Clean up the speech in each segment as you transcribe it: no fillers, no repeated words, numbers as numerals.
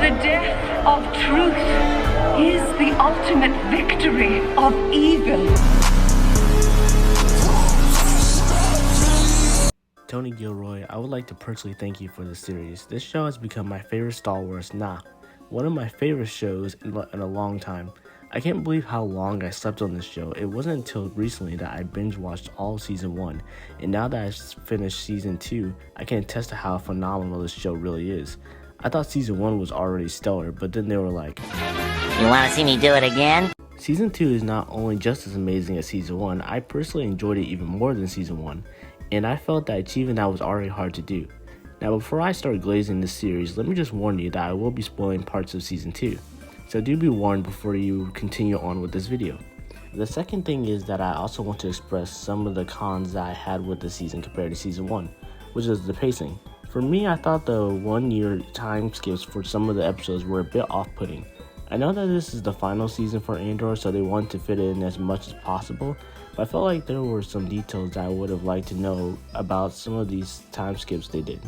The death of truth is the ultimate victory of evil. Tony Gilroy, I would like to personally thank you for this series. This show has become my favorite Star Wars, one of my favorite shows in a long time. I can't believe how long I slept on this show. It wasn't until recently that I binge watched all season 1, and now that I've finished season 2, I can attest to how phenomenal this show really is. I thought season 1 was already stellar, but then they were like, "You want to see me do it again?" Season 2 is not only just as amazing as season 1, I personally enjoyed it even more than season 1, and I felt that achieving that was already hard to do. Now before I start glazing this series, let me just warn you that I will be spoiling parts of season 2, so do be warned before you continue on with this video. The second thing is that I also want to express some of the cons that I had with the season compared to season 1, which is the pacing. For me, I thought the 1 year time skips for some of the episodes were a bit off-putting. I know that this is the final season for Andor, so they wanted to fit in as much as possible, but I felt like there were some details that I would have liked to know about some of these time skips they did.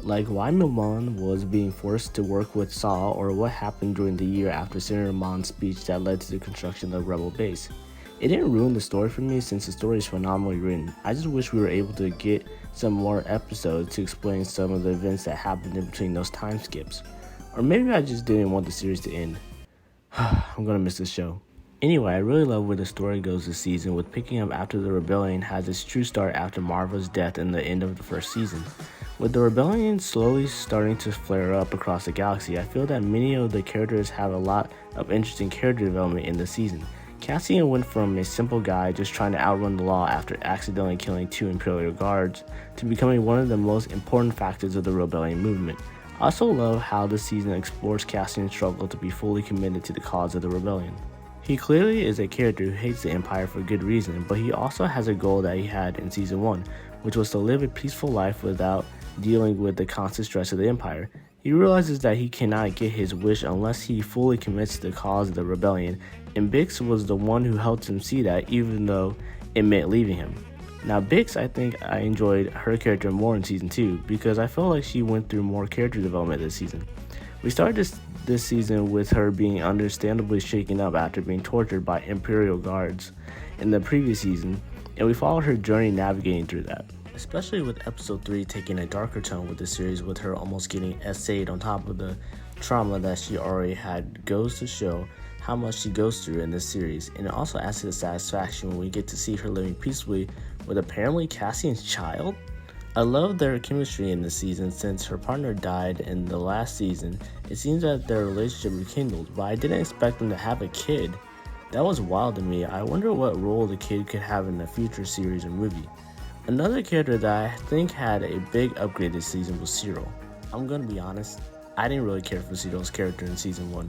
Like why Milman was being forced to work with Saw, or what happened during the year after Senator Mon's speech that led to the construction of the Rebel base. It didn't ruin the story for me since the story is phenomenally written. I just wish we were able to get some more episodes to explain some of the events that happened in between those time skips. Or maybe I just didn't want the series to end. I'm gonna miss this show. Anyway, I really love where the story goes this season, with picking up after the rebellion has its true start after Marva's death in the end of the first season. With the rebellion slowly starting to flare up across the galaxy, I feel that many of the characters have a lot of interesting character development in the season. Cassian went from a simple guy just trying to outrun the law after accidentally killing 2 Imperial guards to becoming one of the most important factors of the rebellion movement. I also love how this season explores Cassian's struggle to be fully committed to the cause of the rebellion. He clearly is a character who hates the Empire for good reason, but he also has a goal that he had in season 1, which was to live a peaceful life without dealing with the constant stress of the Empire. He realizes that he cannot get his wish unless he fully commits to the cause of the rebellion, and Bix was the one who helped him see that, even though it meant leaving him. Now Bix, I think I enjoyed her character more in season 2 because I felt like she went through more character development this season. We started this season with her being understandably shaken up after being tortured by Imperial guards in the previous season, and we followed her journey navigating through that. Especially with episode 3 taking a darker tone with the series, with her almost getting essayed on top of the trauma that she already had, goes to show how much she goes through in this series, and it also adds to the satisfaction when we get to see her living peacefully with apparently Cassian's child. I love their chemistry in this season. Since her partner died in the last season, it seems that their relationship rekindled, but I didn't expect them to have a kid. That was wild to me. I wonder what role the kid could have in a future series or movie. Another character that I think had a big upgrade this season was Cyril. I'm gonna be honest, I didn't really care for Cyril's character in season 1.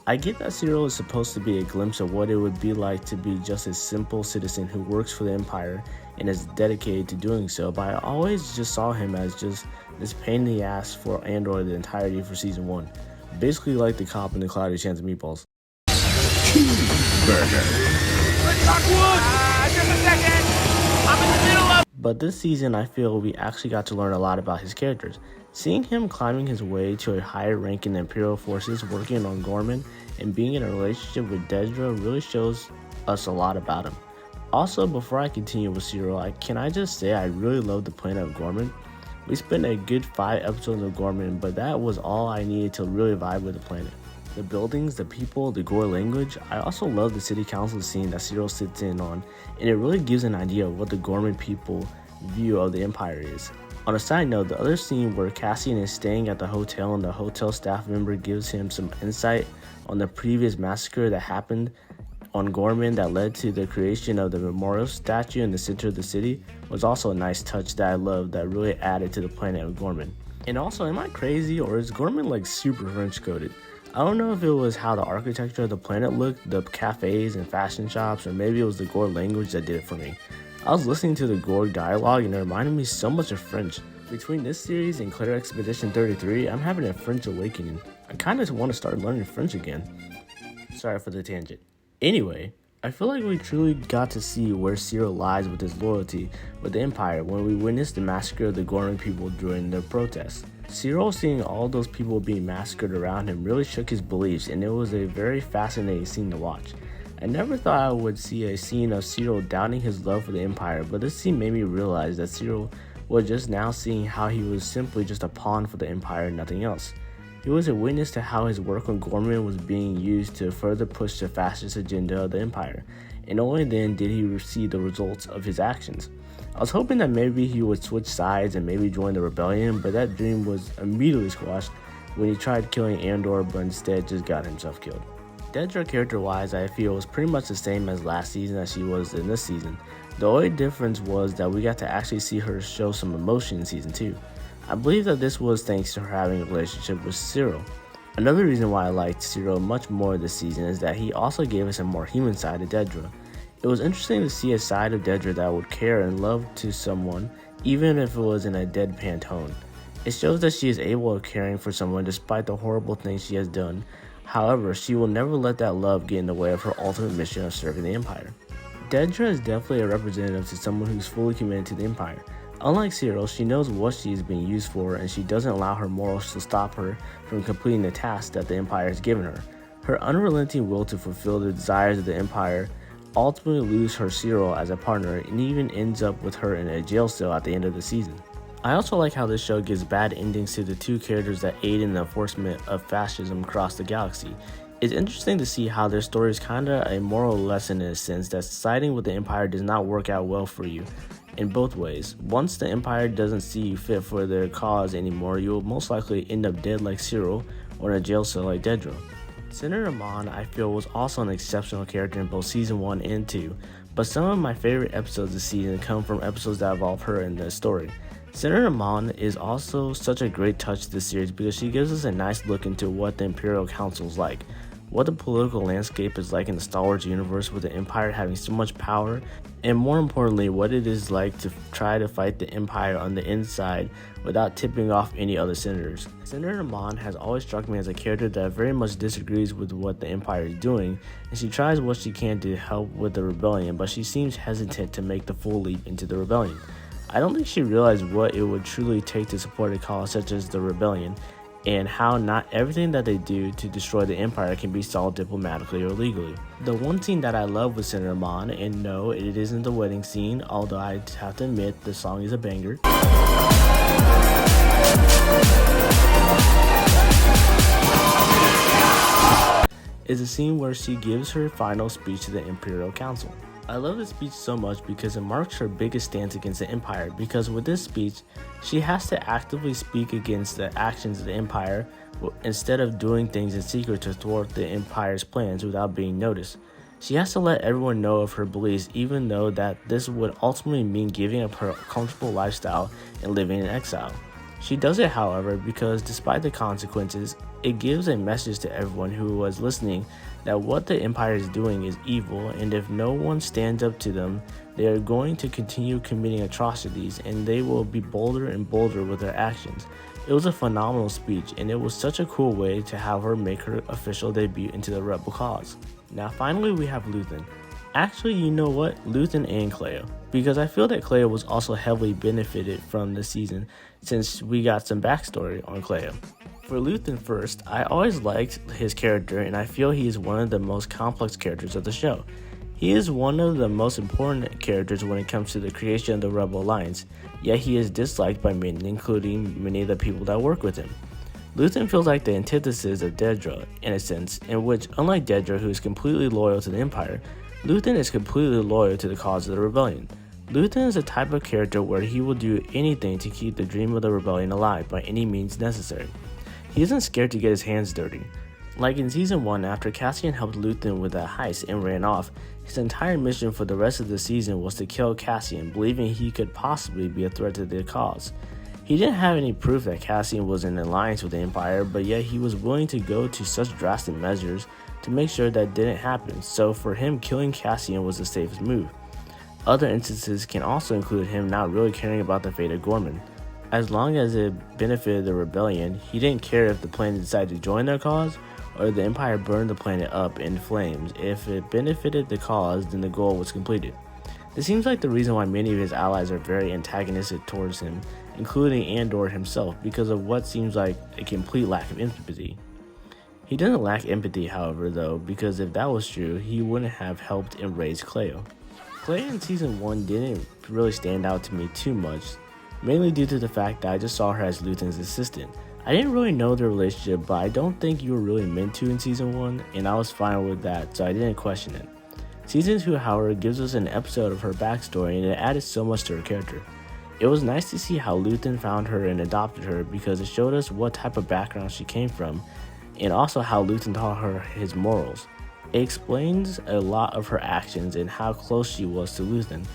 I get that Cyril is supposed to be a glimpse of what it would be like to be just a simple citizen who works for the Empire and is dedicated to doing so, but I always just saw him as just this pain in the ass for Andor the entirety for season 1. Basically like the cop in the Cloudy Chance of Meatballs. But this season I feel we actually got to learn a lot about his characters. Seeing him climbing his way to a higher rank in the Imperial forces, working on Gorman, and being in a relationship with Dedra really shows us a lot about him. Also, before I continue with Cyril, can I just say I really love the planet of Gorman. We spent a good 5 episodes of Gorman, but that was all I needed to really vibe with the planet. The buildings, the people, the Gore language. I also love the city council scene that Cyril sits in on, and it really gives an idea of what the Gorman people view of the Empire is. On a side note, the other scene where Cassian is staying at the hotel and the hotel staff member gives him some insight on the previous massacre that happened on Gorman that led to the creation of the memorial statue in the center of the city was also a nice touch that I loved, that really added to the planet of Gorman. And also, am I crazy, or is Gorman like super French coded? I don't know if it was how the architecture of the planet looked, the cafes and fashion shops, or maybe it was the Gore language that did it for me. I was listening to the Gore dialogue and it reminded me so much of French. Between this series and Claire Expedition 33, I'm having a French awakening. I kinda want to start learning French again. Sorry for the tangent. Anyway, I feel like we truly got to see where Cyril lies with his loyalty with the Empire when we witnessed the massacre of the Gorman people during the protests. Cyril seeing all those people being massacred around him really shook his beliefs, and it was a very fascinating scene to watch. I never thought I would see a scene of Cyril doubting his love for the Empire, but this scene made me realize that Cyril was just now seeing how he was simply just a pawn for the Empire and nothing else. He was a witness to how his work on Gorman was being used to further push the fascist agenda of the Empire, and only then did he see the results of his actions. I was hoping that maybe he would switch sides and maybe join the rebellion, but that dream was immediately squashed when he tried killing Andor but instead just got himself killed. Dedra character-wise, I feel was pretty much the same as last season as she was in this season. The only difference was that we got to actually see her show some emotion in season 2. I believe that this was thanks to her having a relationship with Cyril. Another reason why I liked Cyril much more this season is that he also gave us a more human side to Dedra. It was interesting to see a side of Dedra that would care and love to someone, even if it was in a deadpan tone. It shows that she is able of caring for someone despite the horrible things she has done. However, she will never let that love get in the way of her ultimate mission of serving the Empire. Dedra is definitely a representative to someone who's fully committed to the Empire. Unlike Cyril, she knows what she is being used for, and she doesn't allow her morals to stop her from completing the task that the Empire has given her. Her unrelenting will to fulfill the desires of the Empire ultimately loses her Cyril as a partner and even ends up with her in a jail cell at the end of the season. I also like how this show gives bad endings to the two characters that aid in the enforcement of fascism across the galaxy. It's interesting to see how their story is kinda a moral lesson in a sense that siding with the Empire does not work out well for you in both ways. Once the Empire doesn't see you fit for their cause anymore, you will most likely end up dead like Cyril or in a jail cell like Dedra. Senator Amon, I feel, was also an exceptional character in both Season 1 and 2, but some of my favorite episodes this season come from episodes that involve her in the story. Senator Amon is also such a great touch to this series because she gives us a nice look into what the Imperial Council is like, what the political landscape is like in the Star Wars universe with the Empire having so much power, and more importantly, what it is like to try to fight the Empire on the inside without tipping off any other senators. Senator Amon has always struck me as a character that very much disagrees with what the Empire is doing, and she tries what she can to help with the rebellion, but she seems hesitant to make the full leap into the rebellion. I don't think she realized what it would truly take to support a cause such as the rebellion, and how not everything that they do to destroy the Empire can be solved diplomatically or legally. The one scene that I love with Senator Amon, and no, it isn't the wedding scene, although I have to admit the song is a banger, is a scene where she gives her final speech to the Imperial Council. I love this speech so much because it marks her biggest stance against the Empire, because with this speech, she has to actively speak against the actions of the Empire instead of doing things in secret to thwart the Empire's plans without being noticed. She has to let everyone know of her beliefs, even though that this would ultimately mean giving up her comfortable lifestyle and living in exile. She does it, however, because despite the consequences, it gives a message to everyone who was listening that what the Empire is doing is evil, and if no one stands up to them, they are going to continue committing atrocities, and they will be bolder and bolder with their actions. It was a phenomenal speech, and it was such a cool way to have her make her official debut into the rebel cause. Now finally we have Luthen. Actually, you know what? Luthen and Cleo, because I feel that Cleo was also heavily benefited from the season since we got some backstory on Cleo. For Luthen first, I always liked his character, and I feel he is one of the most complex characters of the show. He is one of the most important characters when it comes to the creation of the Rebel Alliance, yet he is disliked by many, including many of the people that work with him. Luthen feels like the antithesis of Dedra, in a sense, in which, unlike Dedra, who is completely loyal to the Empire, Luthen is completely loyal to the cause of the rebellion. Luthen is a type of character where he will do anything to keep the dream of the rebellion alive by any means necessary. He isn't scared to get his hands dirty. Like in Season 1, after Cassian helped Luthen with a heist and ran off, his entire mission for the rest of the season was to kill Cassian, believing he could possibly be a threat to the cause. He didn't have any proof that Cassian was in alliance with the Empire, but yet he was willing to go to such drastic measures to make sure that didn't happen, so for him, killing Cassian was the safest move. Other instances can also include him not really caring about the fate of Gorman. As long as it benefited the rebellion, he didn't care if the planet decided to join their cause or the Empire burned the planet up in flames. If it benefited the cause, then the goal was completed. This seems like the reason why many of his allies are very antagonistic towards him, including Andor himself, because of what seems like a complete lack of empathy. He doesn't lack empathy, however, though, because if that was true, he wouldn't have helped and raised Cleo. Cleo in Season 1 didn't really stand out to me too much, mainly due to the fact that I just saw her as Luthen's assistant. I didn't really know their relationship, but I don't think you were really meant to in Season 1, and I was fine with that, so I didn't question it. Season 2, however, gives us an episode of her backstory, and it added so much to her character. It was nice to see how Luthen found her and adopted her, because it showed us what type of background she came from, and also how Luthen taught her his morals. It explains a lot of her actions and how close she was to Luthen.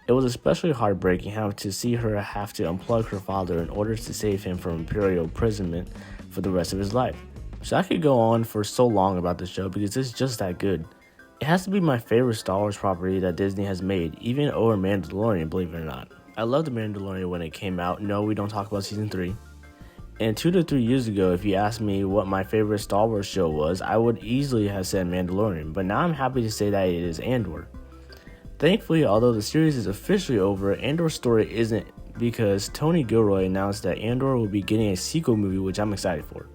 It was especially heartbreaking how to see her have to unplug her father in order to save him from Imperial imprisonment for the rest of his life. So I could go on for so long about this show because it's just that good. It has to be my favorite Star Wars property that Disney has made, even over Mandalorian, believe it or not. I loved The Mandalorian when it came out. No, we don't talk about Season 3. And 2 to 3 years ago, if you asked me what my favorite Star Wars show was, I would easily have said Mandalorian, but now I'm happy to say that it is Andor. Thankfully, although the series is officially over, Andor's story isn't, because Tony Gilroy announced that Andor will be getting a sequel movie, which I'm excited for.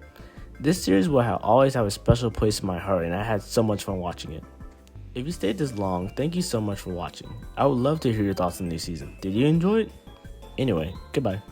This series will always have a special place in my heart, and I had so much fun watching it. If you stayed this long, thank you so much for watching. I would love to hear your thoughts on this season. Did you enjoy it? Anyway, goodbye.